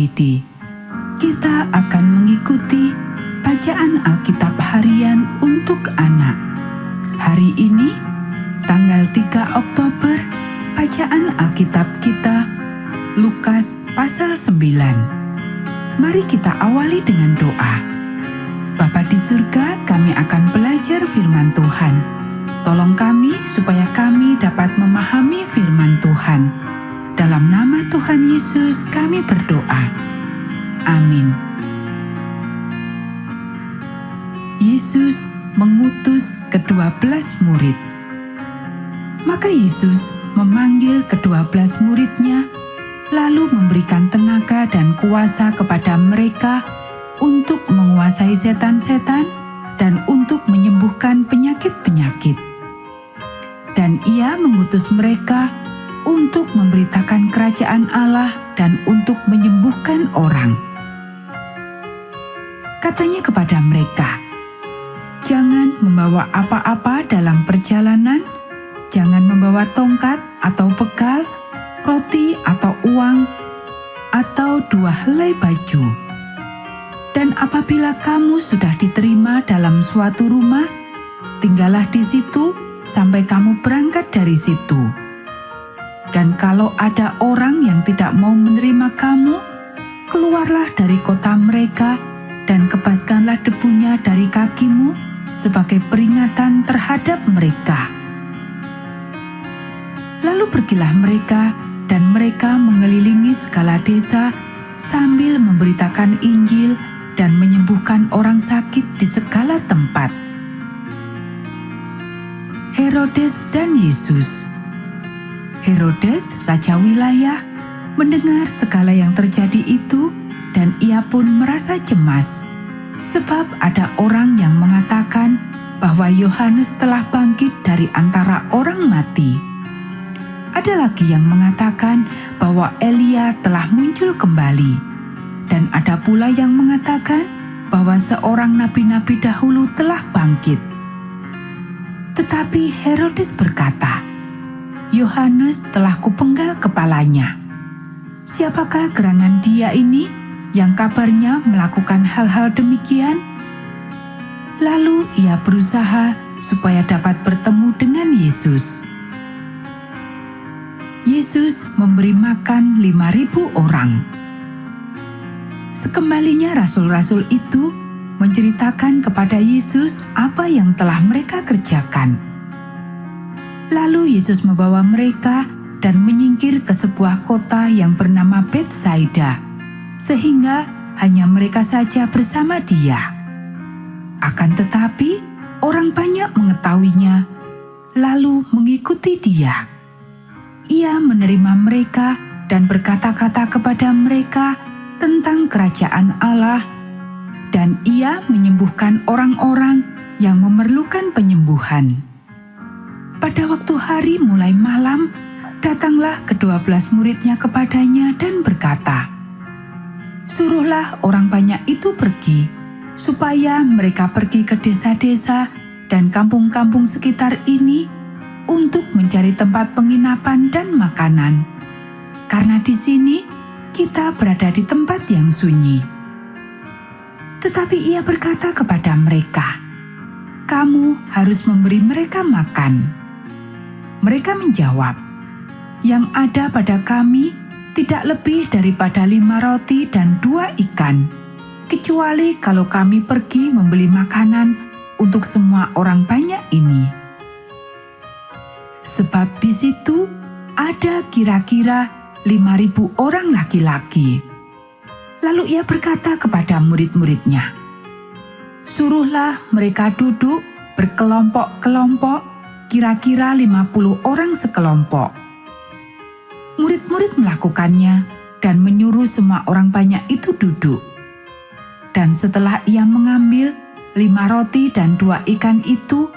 Damidi. Kita akan mengikuti bacaan Alkitab harian untuk anak. Hari ini, tanggal 3 Oktober, bacaan Alkitab kita, Lukas pasal 9. Mari kita awali dengan doa. Bapa di surga, kami akan belajar firman Tuhan. Tolong kami supaya kami dapat memahami firman Tuhan. Dalam nama Tuhan Yesus kami berdoa. Amin. Yesus mengutus ke-12 murid. Maka Yesus memanggil ke-12 muridnya, lalu memberikan tenaga dan kuasa kepada mereka untuk menguasai setan-setan dan untuk menyembuhkan penyakit-penyakit. Dan Ia mengutus mereka untuk memberitakan kerajaan Allah dan untuk menyembuhkan orang. Katanya kepada mereka, "Jangan membawa apa-apa dalam perjalanan, jangan membawa tongkat atau bekal, roti atau uang, atau 2 helai baju. Dan apabila kamu sudah diterima dalam suatu rumah, tinggallah di situ sampai kamu berangkat dari situ. Dan kalau ada orang yang tidak mau menerima kamu, keluarlah dari kota mereka dan kebaskanlah debunya dari kakimu sebagai peringatan terhadap mereka." Lalu pergilah mereka, dan mereka mengelilingi segala desa sambil memberitakan Injil dan menyembuhkan orang sakit di segala tempat. Herodes dan Yesus. Herodes, raja wilayah, mendengar segala yang terjadi itu, dan ia pun merasa cemas, sebab ada orang yang mengatakan bahwa Yohanes telah bangkit dari antara orang mati. Ada lagi yang mengatakan bahwa Elia telah muncul kembali, dan ada pula yang mengatakan bahwa seorang nabi-nabi dahulu telah bangkit. Tetapi Herodes berkata, "Yohanes telah kupenggal kepalanya. Siapakah gerangan dia ini yang kabarnya melakukan hal-hal demikian?" Lalu ia berusaha supaya dapat bertemu dengan Yesus. Yesus memberi makan 5.000 orang. Sekembalinya rasul-rasul itu menceritakan kepada Yesus apa yang telah mereka kerjakan. Lalu Yesus membawa mereka dan menyingkir ke sebuah kota yang bernama Betsaida, sehingga hanya mereka saja bersama Dia. Akan tetapi, orang banyak mengetahuinya, lalu mengikuti Dia. Ia menerima mereka dan berkata-kata kepada mereka tentang kerajaan Allah, dan Ia menyembuhkan orang-orang yang memerlukan penyembuhan. Pada waktu hari mulai malam, datanglah ke-12 muridnya kepadanya dan berkata, "Suruhlah orang banyak itu pergi, supaya mereka pergi ke desa-desa dan kampung-kampung sekitar ini untuk mencari tempat penginapan dan makanan, karena di sini kita berada di tempat yang sunyi." Tetapi ia berkata kepada mereka, "Kamu harus memberi mereka makan." Mereka menjawab, "Yang ada pada kami tidak lebih daripada 5 roti dan 2 ikan, kecuali kalau kami pergi membeli makanan untuk semua orang banyak ini." Sebab di situ ada kira-kira 5.000 orang laki-laki. Lalu ia berkata kepada murid-muridnya, "Suruhlah mereka duduk berkelompok-kelompok, kira-kira 50 orang sekelompok." Murid-murid melakukannya dan menyuruh semua orang banyak itu duduk. Dan setelah ia mengambil 5 roti dan 2 ikan itu,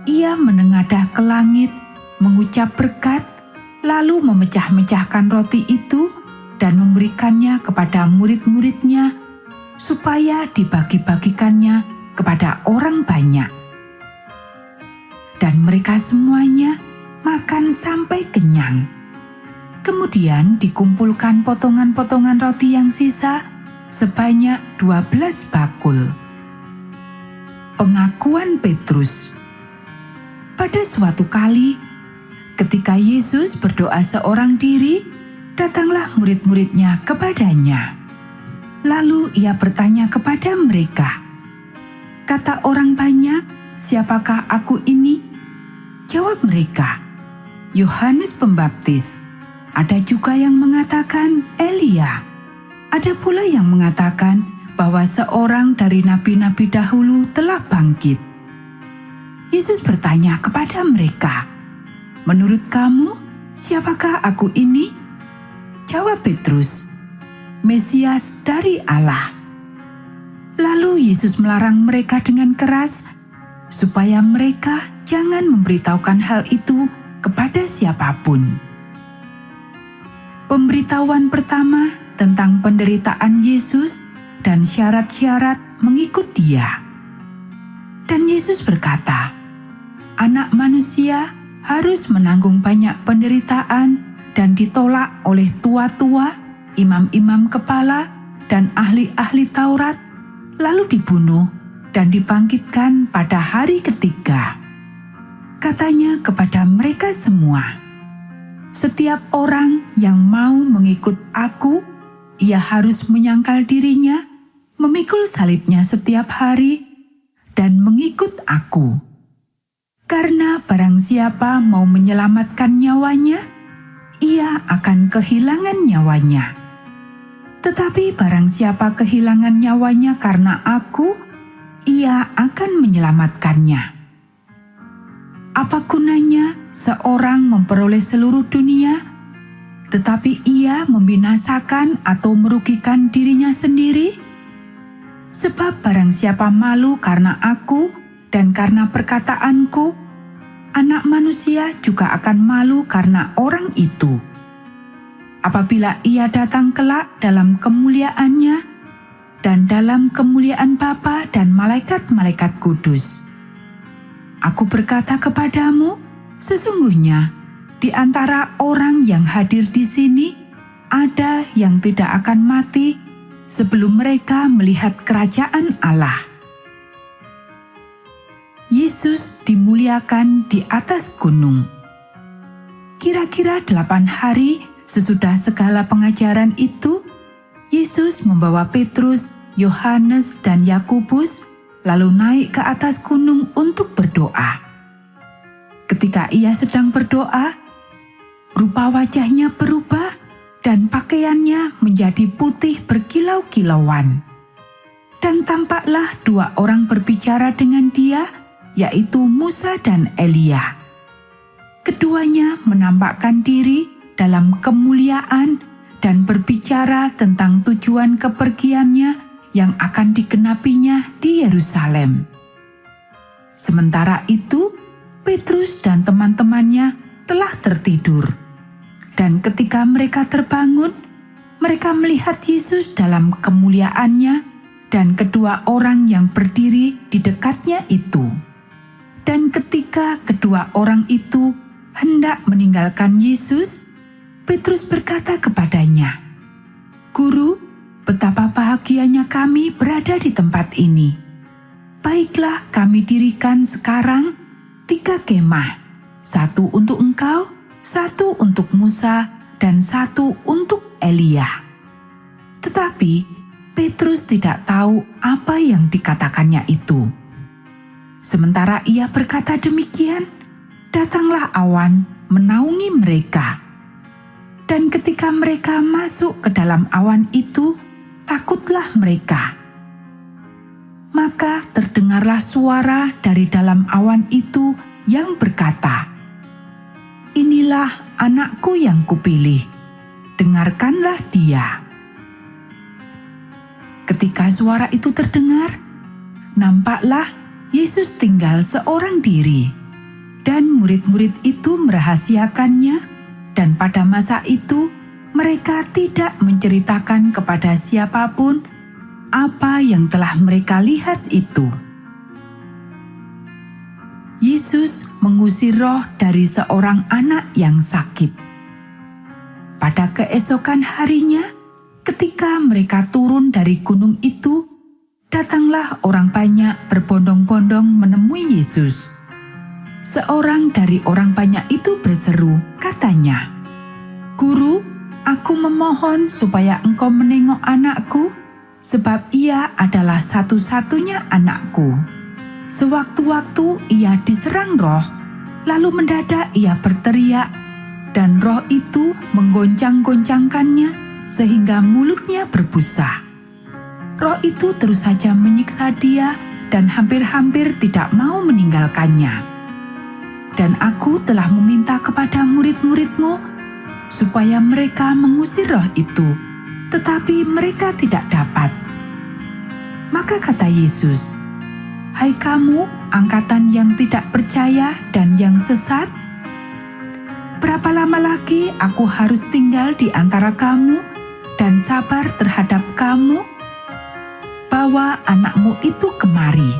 ia menengadah ke langit, mengucap berkat, lalu memecah-mecahkan roti itu dan memberikannya kepada murid-muridnya supaya dibagi-bagikannya kepada orang banyak. Dan mereka semuanya makan sampai kenyang. Kemudian dikumpulkan potongan-potongan roti yang sisa sebanyak 12 bakul. Pengakuan Petrus. Pada suatu kali, ketika Yesus berdoa seorang diri, datanglah murid-muridnya kepadanya. Lalu ia bertanya kepada mereka, "Kata orang banyak, siapakah aku ini?" Jawab mereka, "Yohanes Pembaptis. Ada juga yang mengatakan Elia. Ada pula yang mengatakan bahwa seorang dari nabi-nabi dahulu telah bangkit." Yesus bertanya kepada mereka, "Menurut kamu, siapakah aku ini?" Jawab Petrus, "Mesias dari Allah." Lalu Yesus melarang mereka dengan keras supaya mereka jangan memberitahukan hal itu kepada siapapun. Pemberitahuan pertama tentang penderitaan Yesus dan syarat-syarat mengikut Dia. Dan Yesus berkata, "Anak manusia harus menanggung banyak penderitaan dan ditolak oleh tua-tua, imam-imam kepala, dan ahli-ahli Taurat, lalu dibunuh dan dibangkitkan pada hari ketiga." Katanya kepada mereka semua, "Setiap orang yang mau mengikut aku, ia harus menyangkal dirinya, memikul salibnya setiap hari, dan mengikut aku. Karena barang siapa mau menyelamatkan nyawanya, ia akan kehilangan nyawanya. Tetapi barang siapa kehilangan nyawanya karena aku, ia akan menyelamatkannya. Apa gunanya seorang memperoleh seluruh dunia, tetapi ia membinasakan atau merugikan dirinya sendiri? Sebab barang siapa malu karena aku dan karena perkataanku, Anak Manusia juga akan malu karena orang itu. Apabila ia datang kelak dalam kemuliaannya dan dalam kemuliaan Bapa dan malaikat-malaikat kudus. Aku berkata kepadamu, sesungguhnya di antara orang yang hadir di sini ada yang tidak akan mati sebelum mereka melihat kerajaan Allah." Yesus dimuliakan di atas gunung. Kira-kira 8 hari sesudah segala pengajaran itu, Yesus membawa Petrus, Yohanes, dan Yakobus lalu naik ke atas gunung untuk berdoa. Ketika ia sedang berdoa, rupa wajahnya berubah dan pakaiannya menjadi putih berkilau-kilauan. Dan tampaklah 2 orang berbicara dengan dia, yaitu Musa dan Elia. Keduanya menampakkan diri dalam kemuliaan dan berbicara tentang tujuan kepergiannya yang akan digenapinya di Yerusalem. Sementara itu, Petrus dan teman-temannya telah tertidur. Dan ketika mereka terbangun, mereka melihat Yesus dalam kemuliaannya dan kedua orang yang berdiri di dekatnya itu. Dan ketika kedua orang itu hendak meninggalkan Yesus, Petrus berkata kepadanya, "Guru, betapa bahagianya kami berada di tempat ini. Baiklah kami dirikan sekarang 3 kemah, 1 untuk engkau, 1 untuk Musa, dan 1 untuk Elia." Tetapi Petrus tidak tahu apa yang dikatakannya itu. Sementara ia berkata demikian, datanglah awan menaungi mereka. Dan ketika mereka masuk ke dalam awan itu, takutlah mereka. Maka terdengarlah suara dari dalam awan itu yang berkata, "Inilah anakku yang kupilih, dengarkanlah dia." Ketika suara itu terdengar, nampaklah Yesus tinggal seorang diri, dan murid-murid itu merahasiakannya, dan pada masa itu mereka tidak menceritakan kepada siapapun apa yang telah mereka lihat itu. Yesus mengusir roh dari seorang anak yang sakit. pada keesokan harinya, ketika mereka turun dari gunung itu, datanglah orang banyak berbondong-bondong menemui Yesus. Seorang dari orang banyak itu berseru, katanya, "Guru, aku memohon supaya engkau menengok anakku, sebab ia adalah satu-satunya anakku. Sewaktu-waktu ia diserang roh, lalu mendadak ia berteriak, dan roh itu menggoncang-goncangkannya sehingga mulutnya berbusa. Roh itu terus saja menyiksa dia dan hampir-hampir tidak mau meninggalkannya. Dan aku telah meminta kepada murid-muridmu supaya mereka mengusir roh itu, tetapi mereka tidak dapat." Maka kata Yesus, "Hai kamu, angkatan yang tidak percaya dan yang sesat, berapa lama lagi aku harus tinggal di antara kamu dan sabar terhadap kamu? Bawa anakmu itu kemari."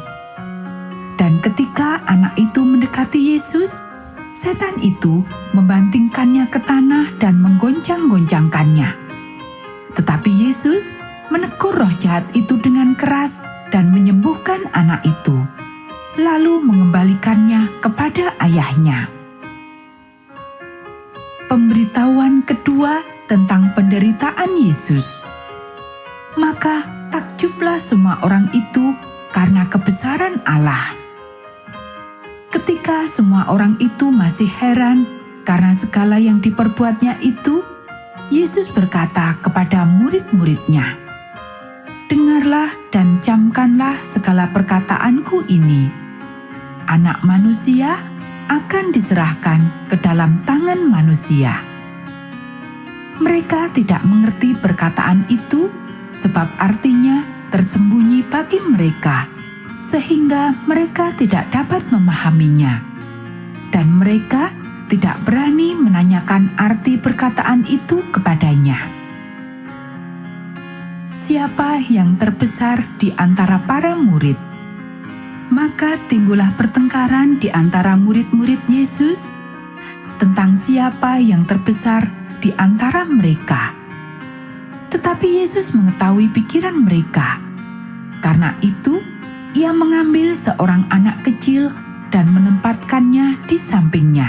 Dan ketika anak itu mendekati Yesus, setan itu membantingkannya ke tanah dan menggoncang-goncangkannya. Tetapi Yesus menegur roh jahat itu dengan keras dan menyembuhkan anak itu, lalu mengembalikannya kepada ayahnya. Pemberitahuan kedua tentang penderitaan Yesus. Maka takjublah semua orang itu karena kebesaran Allah. Ketika semua orang itu masih heran karena segala yang diperbuatnya itu, Yesus berkata kepada murid-muridnya, "Dengarlah dan camkanlah segala perkataanku ini. Anak manusia akan diserahkan ke dalam tangan manusia." Mereka tidak mengerti perkataan itu, sebab artinya tersembunyi bagi mereka, sehingga mereka tidak dapat memahaminya. Dan mereka tidak berani menanyakan arti perkataan itu kepadanya. Siapa yang terbesar di antara para murid? Maka timbullah pertengkaran di antara murid-murid Yesus tentang siapa yang terbesar di antara mereka. Tetapi Yesus mengetahui pikiran mereka. Karena itu, ia mengambil seorang anak kecil dan menempatkannya di sampingnya,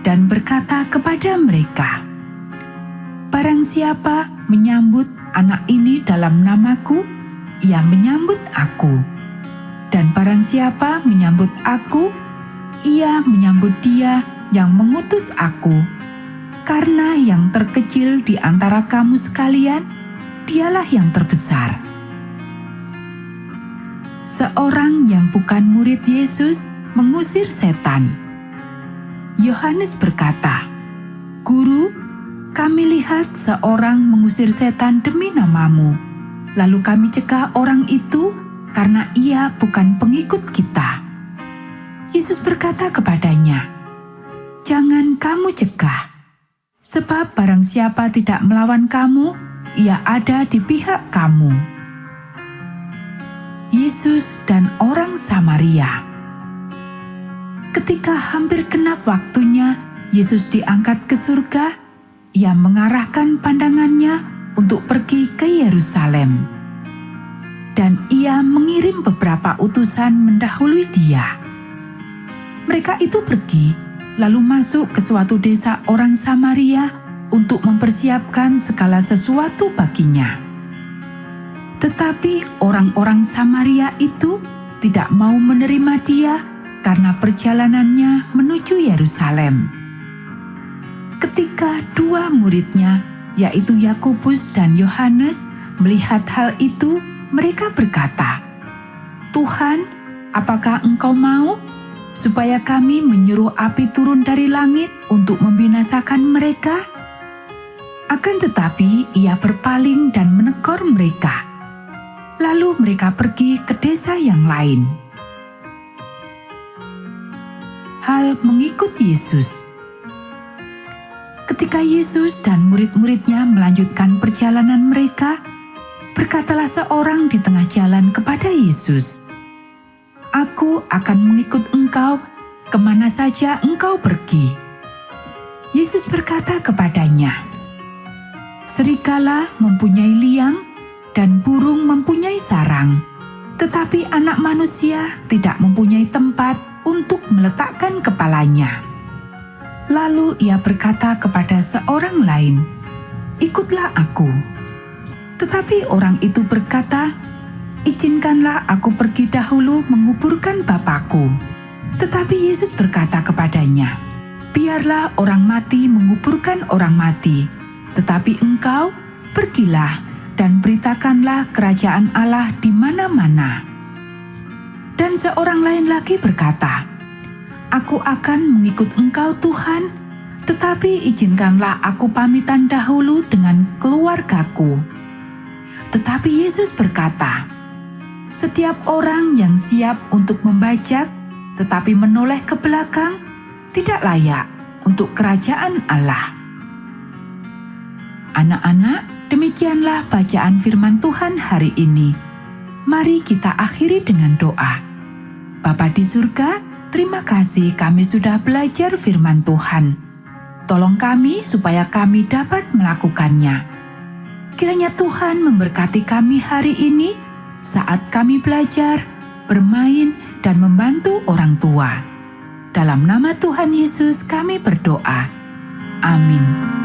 dan berkata kepada mereka, "Barang siapa menyambut anak ini dalam namaku, ia menyambut aku. Dan barang siapa menyambut aku, ia menyambut dia yang mengutus aku. Karena yang terkecil di antara kamu sekalian, dialah yang terbesar." Seorang yang bukan murid Yesus mengusir setan. Yohanes berkata, "Guru, kami lihat seorang mengusir setan demi namamu, lalu kami cegah orang itu karena ia bukan pengikut kita." Yesus berkata kepadanya, "Jangan kamu cegah, sebab barang siapa tidak melawan kamu, ia ada di pihak kamu." Yesus dan orang Samaria. Ketika hampir genap waktunya Yesus diangkat ke surga, ia mengarahkan pandangannya untuk pergi ke Yerusalem. Dan ia mengirim beberapa utusan mendahului dia. Mereka itu pergi, lalu masuk ke suatu desa orang Samaria untuk mempersiapkan segala sesuatu baginya. Tetapi orang-orang Samaria itu tidak mau menerima dia karena perjalanannya menuju Yerusalem. Ketika dua muridnya, yaitu Yakobus dan Yohanes, melihat hal itu, mereka berkata, "Tuhan, apakah Engkau mau supaya kami menyuruh api turun dari langit untuk membinasakan mereka?" Akan tetapi ia berpaling dan menegur mereka. Lalu mereka pergi ke desa yang lain. Hal mengikut Yesus. Ketika Yesus dan murid-muridnya melanjutkan perjalanan mereka, berkatalah seorang di tengah jalan kepada Yesus, "Aku akan mengikut engkau kemana saja engkau pergi." Yesus berkata kepadanya, Serigala mempunyai liang dan burung mempunyai sarang, tetapi Anak Manusia tidak mempunyai tempat untuk meletakkan kepalanya." Lalu ia berkata kepada seorang lain, "Ikutlah aku." Tetapi orang itu berkata, "Izinkanlah aku pergi dahulu menguburkan Bapakku." Tetapi Yesus berkata kepadanya, "Biarlah orang mati menguburkan orang mati, tetapi engkau pergilah dan beritakanlah kerajaan Allah di mana-mana." Dan seorang lain lagi berkata, "Aku akan mengikut engkau Tuhan, tetapi izinkanlah aku pamitan dahulu dengan keluargaku." Tetapi Yesus berkata, "Setiap orang yang siap untuk membajak tetapi menoleh ke belakang tidak layak untuk kerajaan Allah." Anak-anak, demikianlah bacaan firman Tuhan hari ini. Mari kita akhiri dengan doa. Bapa di surga, terima kasih kami sudah belajar firman Tuhan. Tolong kami supaya kami dapat melakukannya. Kiranya Tuhan memberkati kami hari ini saat kami belajar, bermain, dan membantu orang tua. Dalam nama Tuhan Yesus kami berdoa. Amin.